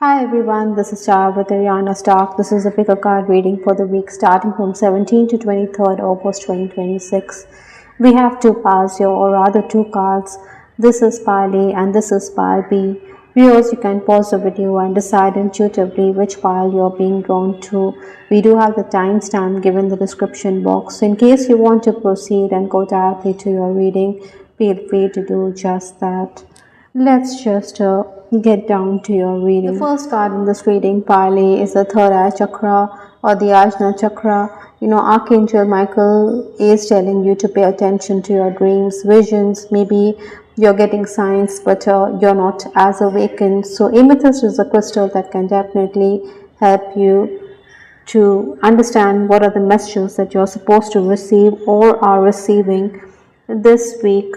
Hi everyone, this is Char with Ariana stock. This is a pick a card reading for the week starting from 17th to 23rd August 2026. We have two piles here, or rather two cards. This is pile A and this is pile B. Viewers, you can pause the video and decide intuitively which pile you're being drawn to. We do have the timestamp given in the description box. So in case you want to proceed and go directly to your reading, feel free to do just that. Let's just get down to your reading. The first card in this reading, pile A, is the third eye chakra or the Ajna chakra. Archangel Michael is telling you to pay attention to your dreams, visions. Maybe you're getting signs, but you're not as awakened. So amethyst is a crystal that can definitely help you to understand what are the messages that you're supposed to receive or are receiving this week.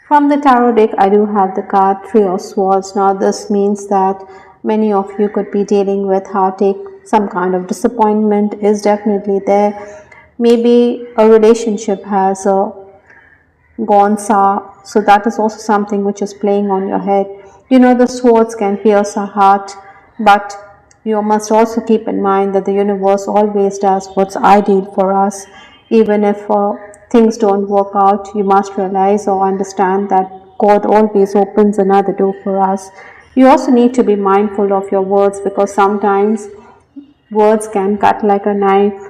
From the tarot deck, I do have the card Three of Swords. Now, this means that many of you could be dealing with heartache. Some kind of disappointment is definitely there. Maybe a relationship has gone sour. So that is also something which is playing on your head. The swords can pierce our heart, but you must also keep in mind that the universe always does what's ideal for us. Even if things don't work out, you must realize or understand that God always opens another door for us. You also need to be mindful of your words, because sometimes words can cut like a knife.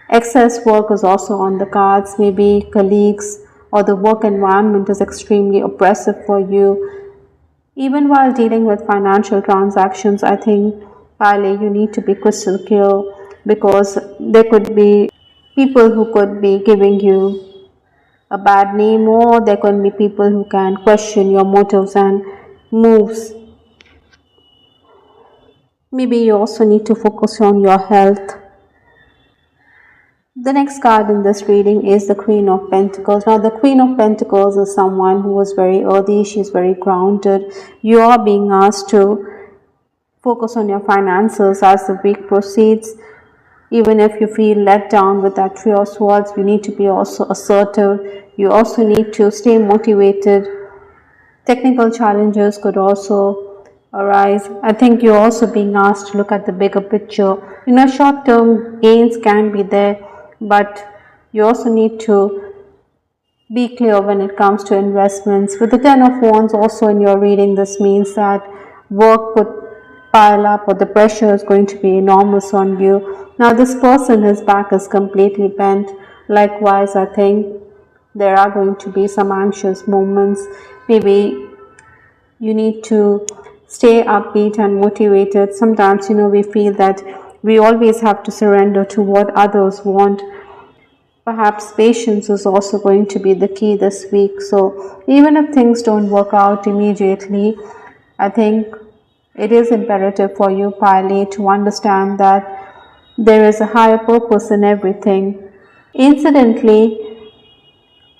Excess work is also on the cards. Maybe colleagues or the work environment is extremely oppressive for you. Even while dealing with financial transactions, I think, Pale, you need to be crystal clear, because there could be people who could be giving you a bad name, or there could be people who can question your motives and moves. Maybe you also need to focus on your health. The next card in this reading is the Queen of Pentacles. Now, the Queen of Pentacles is someone who is very earthy. She's very grounded. You are being asked to focus on your finances as the week proceeds. Even if you feel let down with that Three of Swords, you need to be also assertive. You also need to stay motivated. Technical challenges could also arise. I think you're also being asked to look at the bigger picture. Short-term gains can be there, but you also need to be clear when it comes to investments. With the Ten of Wands also in your reading, this means that work could pile up, or the pressure is going to be enormous on you. Now, this person, his back is completely bent. Likewise, I think there are going to be some anxious moments. Maybe you need to stay upbeat and motivated. Sometimes, we feel that we always have to surrender to what others want. Perhaps patience is also going to be the key this week. So even if things don't work out immediately, I think it is imperative for you, Pile, to understand that there is a higher purpose in everything. Incidentally,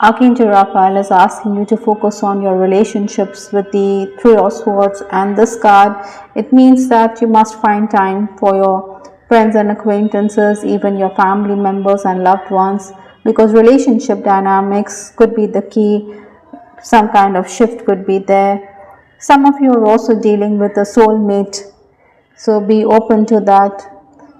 Archangel Raphael is asking you to focus on your relationships with the Three of Swords, and this card, it means that you must find time for your friends and acquaintances, even your family members and loved ones, because relationship dynamics could be the key. Some kind of shift could be there. Some of you are also dealing with a soulmate, so be open to that.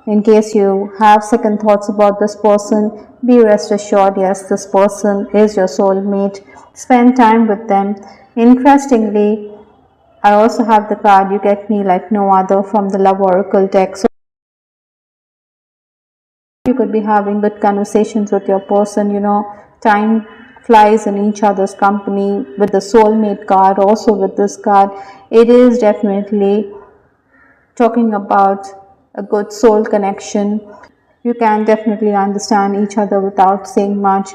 In case you have second thoughts about this person, be rest assured, yes, this person is your soulmate. Spend time with them. Interestingly, I also have the card You Get Me Like No Other from the Love Oracle deck. So you could be having good conversations with your person. Time flies in each other's company. With the soulmate card, also with this card, it is definitely talking about a good soul connection. You can definitely understand each other without saying much.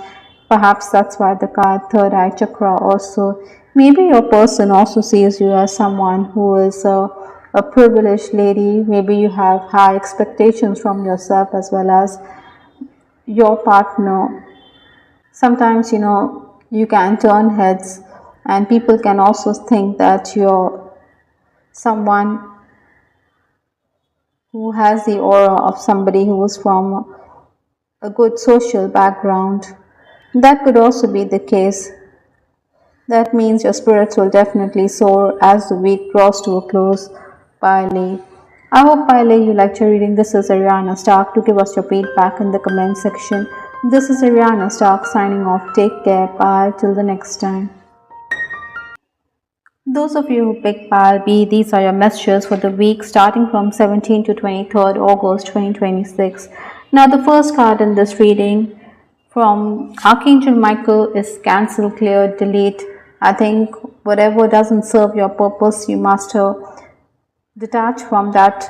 Perhaps that's why the card Third Eye Chakra also. Maybe your person also sees you as someone who is a privileged lady. Maybe you have high expectations from yourself as well as your partner. Sometimes, you can turn heads, and people can also think that you're someone who has the aura of somebody who is from a good social background. That could also be the case. That means your spirits will definitely soar as the week draws to a close. Piley. I hope Piley you liked your reading. This is Ariana Stark. Do give us your feedback in the comment section. This is Ariana Stark signing off. Take care. Bye. Till the next time. Those of you who picked pile B, these are your messages for the week starting from 17 to 23rd August 2026. Now the first card in this reading from Archangel Michael is cancel, clear, delete. I think whatever doesn't serve your purpose, you must detach from that.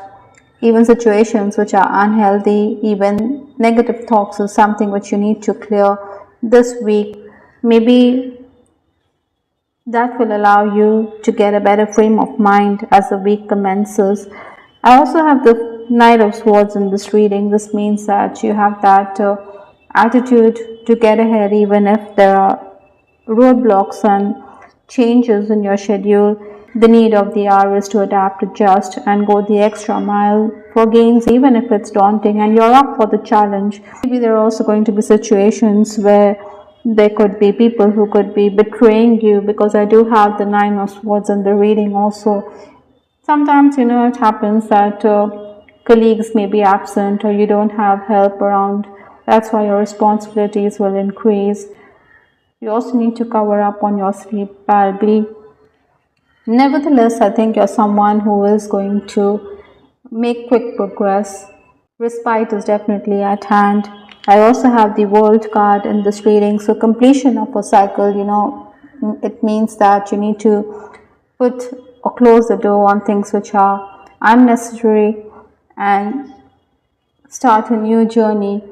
Even situations which are unhealthy, even negative thoughts is something which you need to clear this week. Maybe that will allow you to get a better frame of mind as the week commences. I also have the Knight of Swords in this reading. This means that you have that attitude to get ahead even if there are roadblocks and changes in your schedule. The need of the hour is to adapt, adjust, and go the extra mile for gains, even if it's daunting and you're up for the challenge. Maybe there are also going to be situations where there could be people who could be betraying you, because I do have the Nine of Swords in the reading also. Sometimes, it happens that colleagues may be absent or you don't have help around. That's why your responsibilities will increase. You also need to cover up on your sleep, Balbi. Nevertheless, I think you're someone who is going to make quick progress. Respite is definitely at hand. I also have the World card in this reading. So completion of a cycle, it means that you need to put or close the door on things which are unnecessary and start a new journey.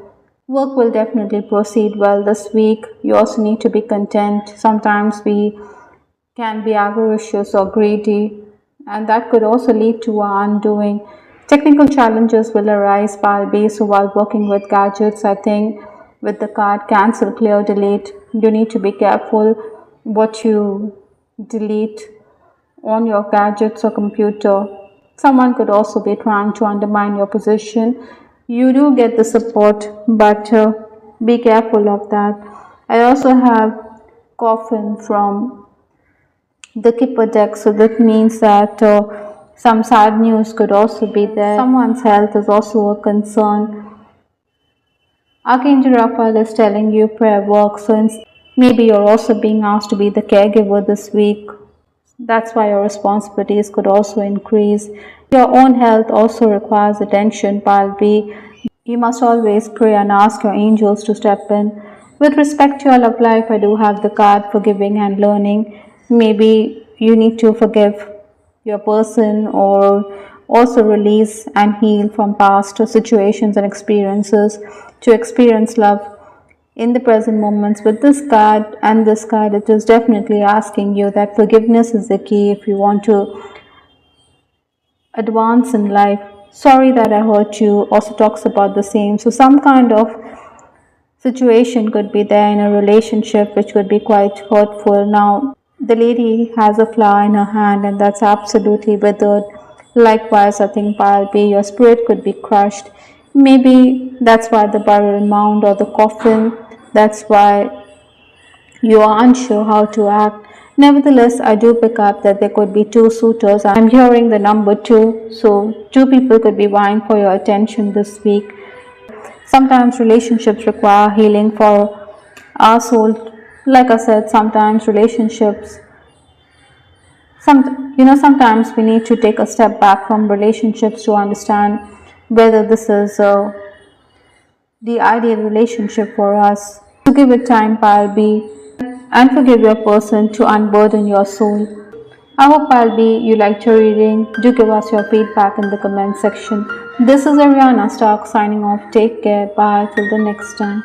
Work will definitely proceed well this week. You also need to be content. Sometimes we can be avaricious or greedy, and that could also lead to our undoing. Technical challenges will arise so while working with gadgets. I think with the card cancel, clear, delete, you need to be careful what you delete on your gadgets or computer. Someone could also be trying to undermine your position. You do get the support, but be careful of that. I also have coffin from the Kipper deck, so that means that some sad news could also be there. Someone's health is also a concern. Archangel Raphael is telling you prayer works, so maybe you're also being asked to be the caregiver this week. That's why your responsibilities could also increase. Your own health also requires attention, Pile B. You must always pray and ask your angels to step in. With respect to your love life, I do have the card forgiving and learning. Maybe you need to forgive your person or also release and heal from past situations and experiences to experience love in the present moments. With this card and this card, it is definitely asking you that forgiveness is the key if you want to advance in life. Sorry that I hurt you also talks about the same. So some kind of situation could be there in a relationship which could be quite hurtful. Now the lady has a flower in her hand and that's absolutely withered. Likewise, I think Palpi, your spirit could be crushed. Maybe that's why the burial mound or the coffin, that's why you are unsure how to act. Nevertheless, I do pick up that there could be two suitors. I'm hearing the number 2, so 2 people could be vying for your attention this week. Sometimes relationships require healing for our soul. Like I said, sometimes relationships, sometimes we need to take a step back from relationships to understand whether this is the ideal relationship for us. To give it time, Pile B, and forgive your person to unburden your soul. I hope Pile B, you liked your reading. Do give us your feedback in the comment section. This is Ariana Stark signing off. Take care. Bye. Till the next time.